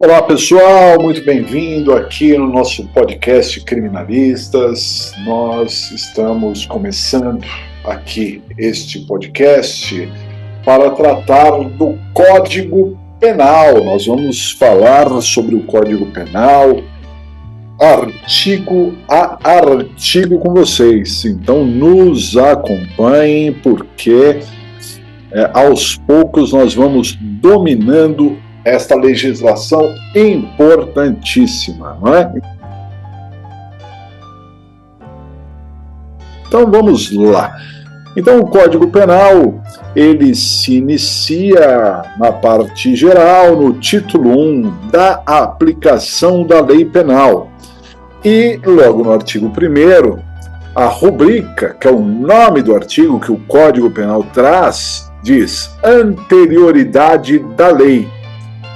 Olá pessoal, muito bem-vindo aqui no nosso podcast Criminalistas. Nós estamos começando aqui este podcast para tratar do Código Penal. Nós vamos falar sobre o Código Penal, artigo a artigo com vocês. Então nos acompanhem porque aos poucos nós vamos dominando esta legislação importantíssima, não é? Então vamos lá. Então o Código Penal, ele se inicia na parte geral, no título 1 da aplicação da lei penal. E logo no artigo 1º, a rubrica, que é o nome do artigo que o Código Penal traz, diz anterioridade da lei.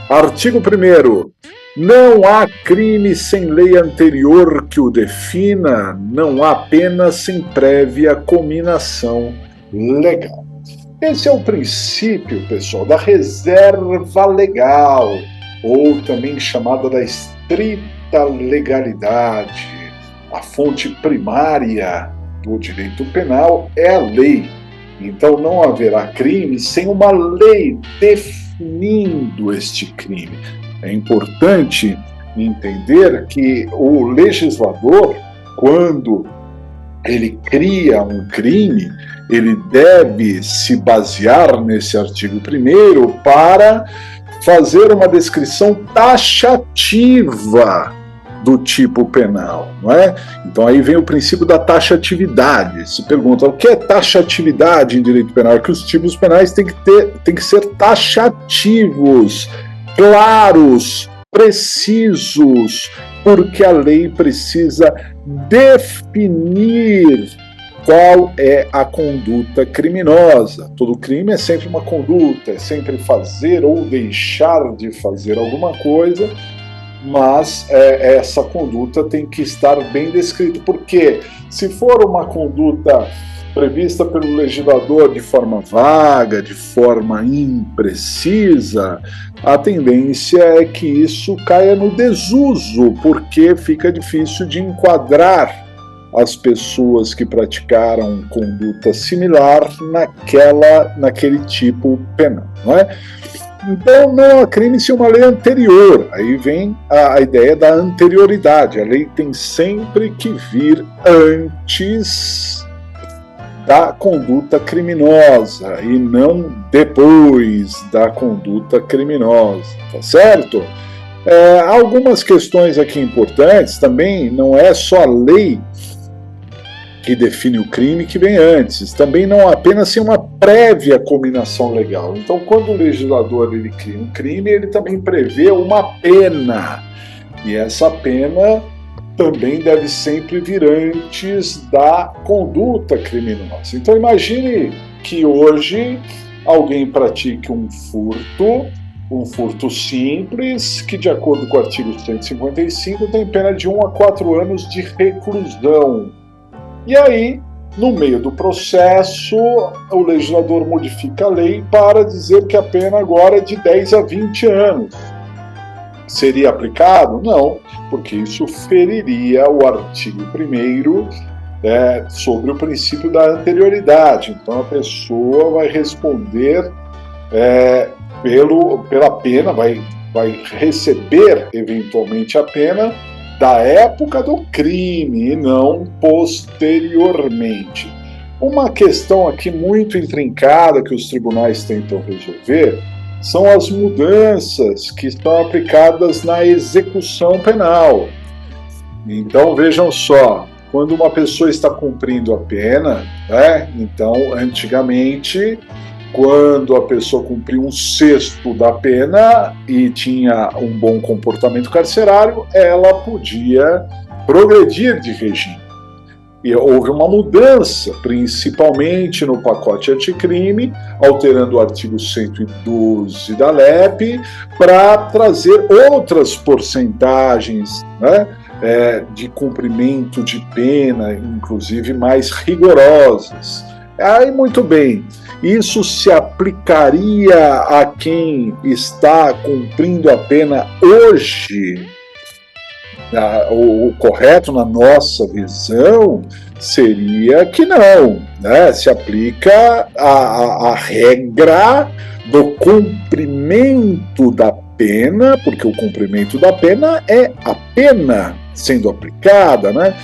Artigo 1º. Não há crime sem lei anterior que o defina, não há pena sem prévia cominação legal. Esse é o princípio, pessoal, da reserva legal, ou também chamada da estrita legalidade. A fonte primária do direito penal é a lei. Então não haverá crime sem uma lei definindo este crime. É importante entender que o legislador, quando ele cria um crime, ele deve se basear nesse artigo 1º para fazer uma descrição taxativa do tipo penal, não é? Então aí vem o princípio da taxatividade. Se pergunta, o que é taxatividade em direito penal? É que os tipos penais têm que ser taxativos, claros, precisos, porque a lei precisa definir qual é a conduta criminosa. Todo crime é sempre uma conduta, é sempre fazer ou deixar de fazer alguma coisa, mas essa conduta tem que estar bem descrita, porque se for uma conduta prevista pelo legislador de forma vaga, de forma imprecisa, a tendência é que isso caia no desuso, porque fica difícil de enquadrar as pessoas que praticaram conduta similar naquele tipo penal, não é? Então não há crime sem uma lei anterior. Aí vem a ideia da anterioridade. A lei tem sempre que vir antes da conduta criminosa e não depois da conduta criminosa, tá certo? Algumas questões aqui importantes também, não é só a lei que define o crime que vem antes, também não apenas sem uma prévia cominação legal. Então, quando o legislador ele cria um crime, ele também prevê uma pena, e essa pena também deve sempre vir antes da conduta criminosa. Então, imagine que hoje alguém pratique um furto simples, que de acordo com o artigo 155 tem pena de 1 a 4 anos de reclusão. E aí, no meio do processo, o legislador modifica a lei para dizer que a pena agora é de 10 a 20 anos. Seria aplicado? Não, porque isso feriria o artigo 1º sobre o princípio da anterioridade. Então a pessoa vai responder pela pena, vai receber eventualmente a pena da época do crime e não posteriormente. Uma questão aqui muito intrincada que os tribunais tentam resolver são as mudanças que estão aplicadas na execução penal. Então vejam só, quando uma pessoa está cumprindo a pena, então antigamente, quando a pessoa cumpria 1/6 da pena e tinha um bom comportamento carcerário, ela podia progredir de regime. E houve uma mudança, principalmente no pacote anticrime, alterando o artigo 112 da LEP, para trazer outras porcentagens, de cumprimento de pena, inclusive mais rigorosas. Aí, muito bem. Isso se aplicaria a quem está cumprindo a pena hoje? O correto, na nossa visão, seria que não, né? Se aplica a regra do cumprimento da pena, porque o cumprimento da pena é a pena sendo aplicada, né?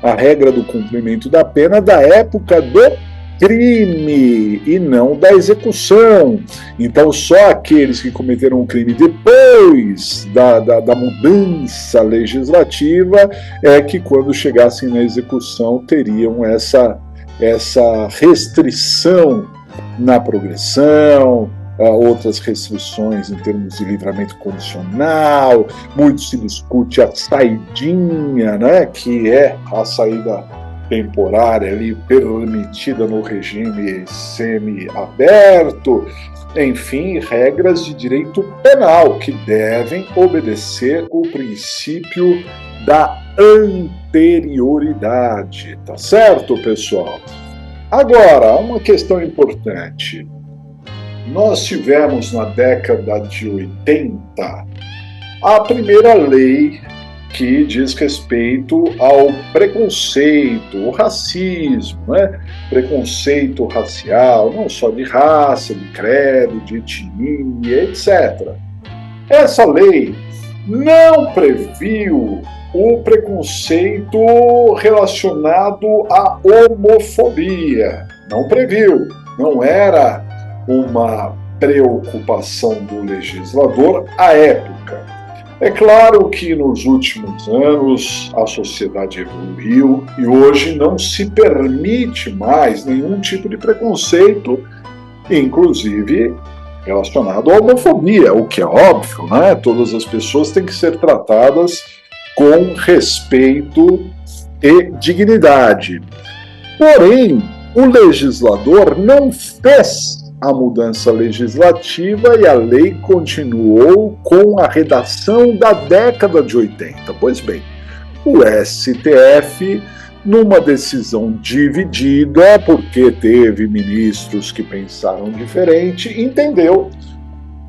A regra do cumprimento da pena da época do crime e não da execução. Então, só aqueles que cometeram o crime depois da mudança legislativa é que, quando chegassem na execução, teriam essa restrição na progressão, outras restrições em termos de livramento condicional. Muito se discute a saidinha, né, que é a saída temporária ali permitida no regime semi-aberto. Enfim, regras de direito penal que devem obedecer o princípio da anterioridade, tá certo, pessoal? Agora, uma questão importante. Nós tivemos na década de 80 a primeira lei que diz respeito ao preconceito, o racismo, né? Preconceito racial, não só de raça, de credo, de etnia, etc. Essa lei não previu o preconceito relacionado à homofobia. Não previu, não era uma preocupação do legislador à época. É claro que nos últimos anos a sociedade evoluiu e hoje não se permite mais nenhum tipo de preconceito, inclusive relacionado à homofobia, o que é óbvio, né? Todas as pessoas têm que ser tratadas com respeito e dignidade. Porém, o legislador não fez a mudança legislativa e a lei continuou com a redação da década de 80. Pois bem, o STF, numa decisão dividida, porque teve ministros que pensaram diferente, entendeu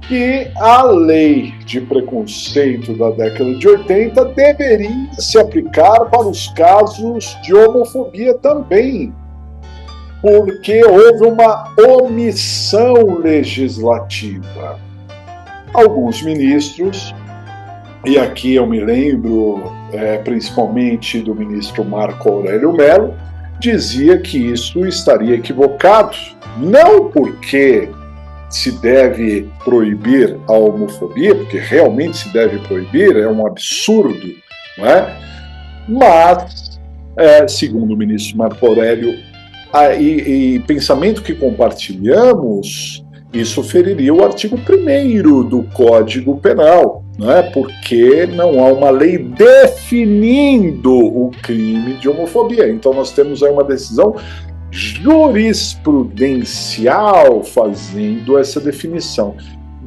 que a lei de preconceito da década de 80 deveria se aplicar para os casos de homofobia também, porque houve uma omissão legislativa. Alguns ministros, e aqui eu me lembro principalmente do ministro Marco Aurélio Mello, dizia que isso estaria equivocado, não porque se deve proibir a homofobia, porque realmente se deve proibir, é um absurdo, não é? Mas, segundo o ministro Marco Aurélio, e pensamento que compartilhamos, isso feriria o artigo 1º do Código Penal, né? Porque não há uma lei definindo o crime de homofobia. Então nós temos aí uma decisão jurisprudencial fazendo essa definição.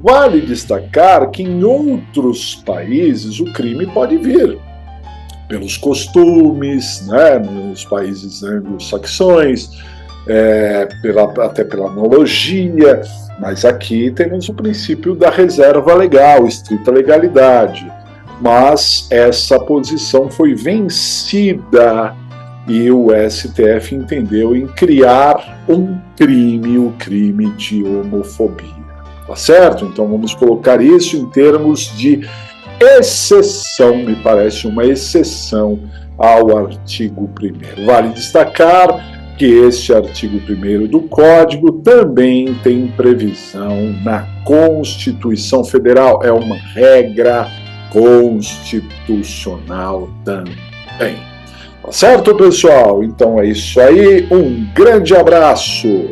Vale destacar que em outros países o crime pode vir pelos costumes, né, nos países anglo-saxões, até pela analogia, mas aqui temos o princípio da reserva legal, estrita legalidade. Mas essa posição foi vencida e o STF entendeu em criar um crime, o crime de homofobia. Tá certo? Então vamos colocar isso em termos de exceção, me parece uma exceção ao artigo 1º. Vale destacar que este artigo 1º do Código também tem previsão na Constituição Federal, é uma regra constitucional também. Tá certo, pessoal? Então é isso aí, um grande abraço!